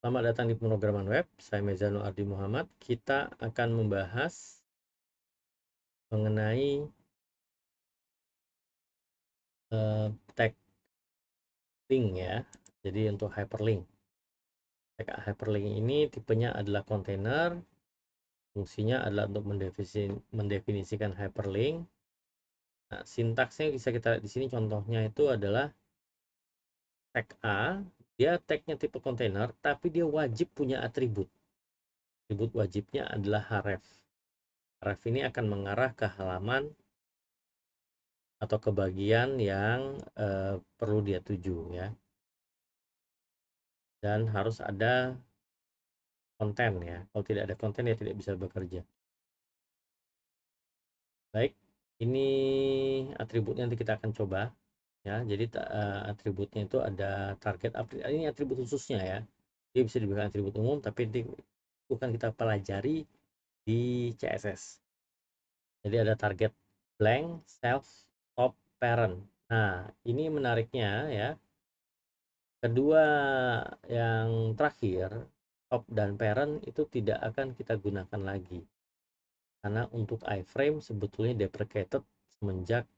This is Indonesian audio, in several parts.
Selamat datang di pemrograman web. Saya Mezano Ardi Muhammad. Kita akan membahas mengenai tag link ya. Jadi untuk hyperlink. Tag hyperlink ini tipenya adalah kontainer. Fungsinya adalah untuk mendefinisikan hyperlink. Nah, sintaksnya bisa kita lihat di sini. Contohnya itu adalah tag A. Dia tagnya tipe kontainer, tapi dia wajib punya atribut. Atribut wajibnya adalah href. Href ini akan mengarah ke halaman atau ke bagian yang perlu dia tuju ya, dan harus ada konten ya. Kalau tidak ada konten ya tidak bisa bekerja. Baik, ini atributnya nanti kita akan coba ya. Jadi atributnya itu ada target, ini atribut khususnya ya. Dia bisa diberikan atribut umum, tapi ini bukan kita pelajari di CSS. Jadi ada target blank, self, top, parent. Nah, ini menariknya ya. Kedua yang terakhir, top dan parent itu tidak akan kita gunakan lagi. Karena untuk iframe sebetulnya deprecated semenjak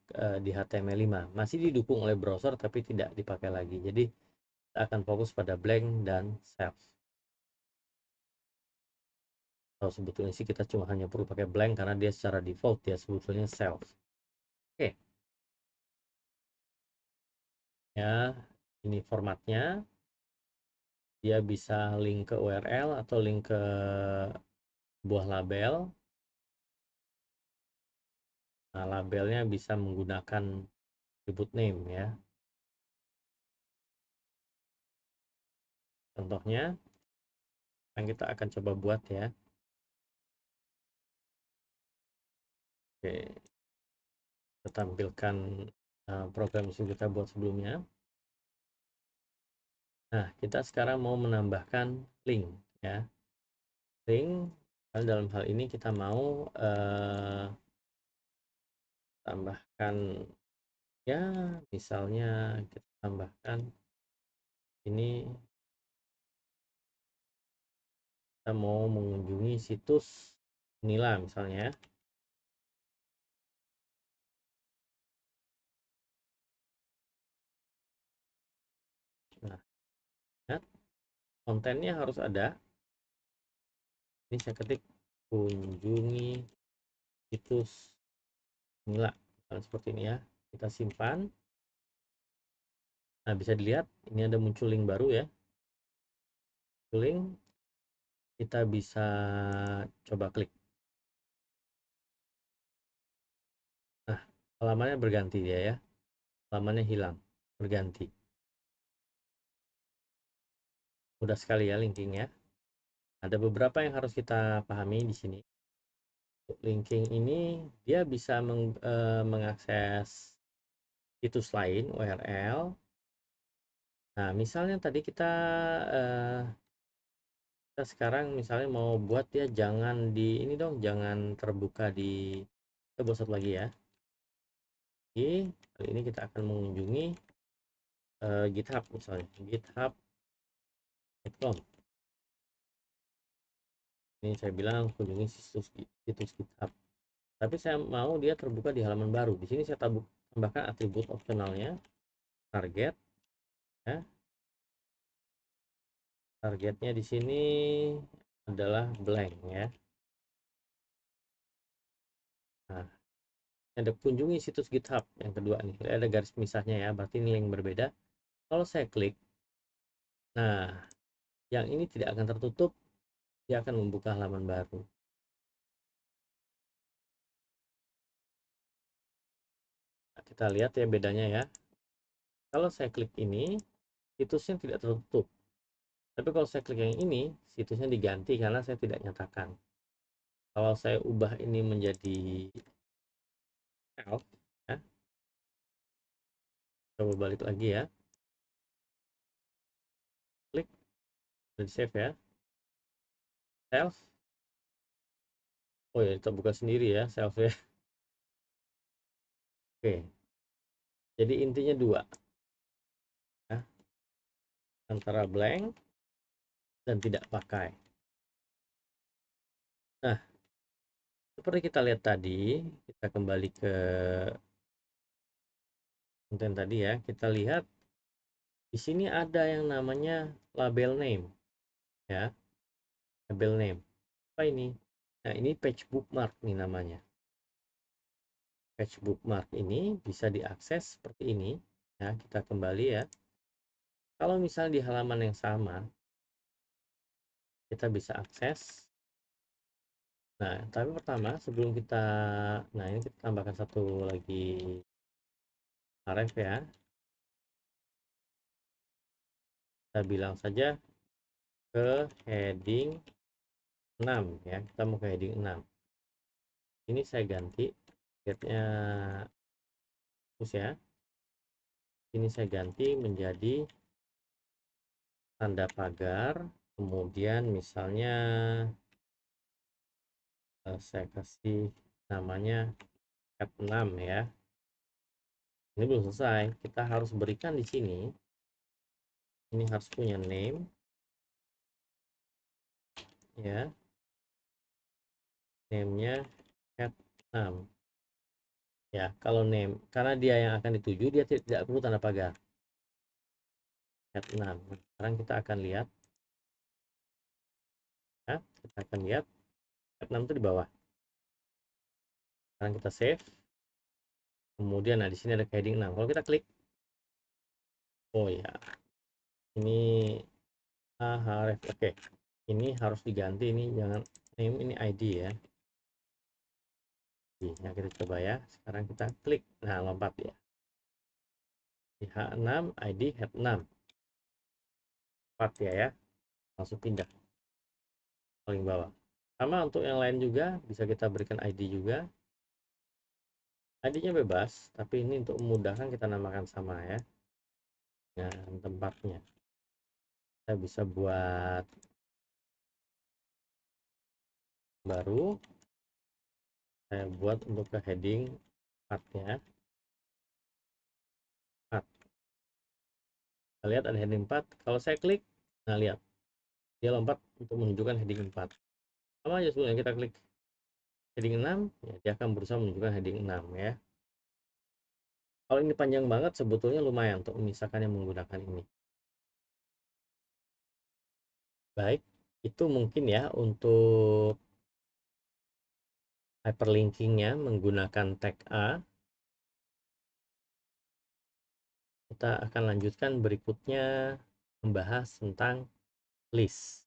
di HTML5. Masih didukung oleh browser tapi tidak dipakai lagi. Jadi kita akan fokus pada blank dan self. Kalau sebetulnya sih kita cuma hanya perlu pakai blank karena dia secara default ya sebetulnya self. Oke. Ya, ini formatnya. Dia bisa link ke URL atau link ke sebuah label. Nah, labelnya bisa menggunakan atribut name ya. Contohnya yang kita akan coba buat ya. Oke, kita tampilkan program yang kita buat sebelumnya. Nah, kita sekarang mau menambahkan link ya. Link, dalam hal ini kita mau tambahkan ya, misalnya kita tambahkan ini, kita mau mengunjungi situs inilah misalnya ya. Nah, ya, kontennya harus ada. Ini saya ketik kunjungi situs inilah, misalnya seperti ini ya. Kita simpan. Nah, bisa dilihat ini ada muncul link baru ya. Link, kita bisa coba klik. Nah, halamannya berganti dia ya. Halamannya hilang, berganti. Mudah sekali ya linking ya. Ada beberapa yang harus kita pahami di sini. Linking ini dia bisa mengakses situs lain, URL. Nah, misalnya tadi kita sekarang misalnya mau buat ya, jangan di ini dong, jangan terbuka di, kita buat satu lagi ya. Oke, kali ini kita akan mengunjungi GitHub misalnya, github.com. Ini saya bilang kunjungi situs GitHub. Tapi saya mau dia terbuka di halaman baru. Di sini saya tambahkan atribut opsionalnya, target ya. Targetnya di sini adalah blank ya. Nah, ada kunjungi situs GitHub yang kedua nih. Ada garis pemisahnya ya, berarti ini link berbeda. Kalau saya klik, nah yang ini tidak akan tertutup, dia akan membuka halaman baru. Nah, kita lihat ya bedanya ya. Kalau saya klik ini, situsnya tidak tertutup. Tapi kalau saya klik yang ini, situsnya diganti karena saya tidak nyatakan. Kalau saya ubah ini menjadi self ya, coba balik lagi ya, klik dan save ya, self. Oh ya, kita buka sendiri ya self ya. Oke, jadi intinya dua ya, antara blank dan tidak pakai. Nah, seperti kita lihat tadi, kita kembali ke konten tadi ya, kita lihat di sini ada yang namanya label name ya, label name. Apa ini? Nah, ini page bookmark nih namanya. Page bookmark ini bisa diakses seperti ini ya. Kita kembali ya. Kalau misalnya di halaman yang sama, kita bisa akses. Nah, tapi pertama sebelum kita, nah ini kita tambahkan satu lagi ref ya. Kita bilang saja ke heading 6 ya. Kita mau ke heading 6. Ini saya ganti targetnya terus ya. Ini saya ganti menjadi tanda pagar, kemudian misalnya saya kasih namanya tab 6 ya. Ini belum selesai, kita harus berikan di sini, ini harus punya name ya, name-nya tab 6 ya. Kalau name, karena dia yang akan dituju, dia tidak perlu tanda pagar tab 6. Nah, sekarang kita akan lihat ya, kita akan lihat tab 6 itu di bawah. Sekarang kita save, kemudian nah di sini ada heading 6. Kalau kita klik, oh ya, ini href, oke, ini harus diganti, ini jangan name, ini ID ya. Nah, kita coba ya, sekarang kita klik, nah lompat ya di H6 ID head 6 lompat ya, langsung pindah paling bawah. Sama untuk yang lain juga bisa kita berikan ID juga, ID-nya bebas, tapi ini untuk memudahkan kita namakan sama ya dengan tempatnya. Kita bisa buat baru, saya buat untuk ke heading 4 ya, 4. Kita lihat ada heading 4, kalau saya klik, nah lihat dia lompat untuk menunjukkan heading 4. Sama aja sebelumnya kita klik heading 6 ya, dia akan berusaha menunjukkan heading 6 ya. Kalau ini panjang banget sebetulnya lumayan untuk memisahkan yang menggunakan ini. Baik, itu mungkin ya untuk hyperlinkingnya menggunakan tag A. Kita akan lanjutkan berikutnya membahas tentang list.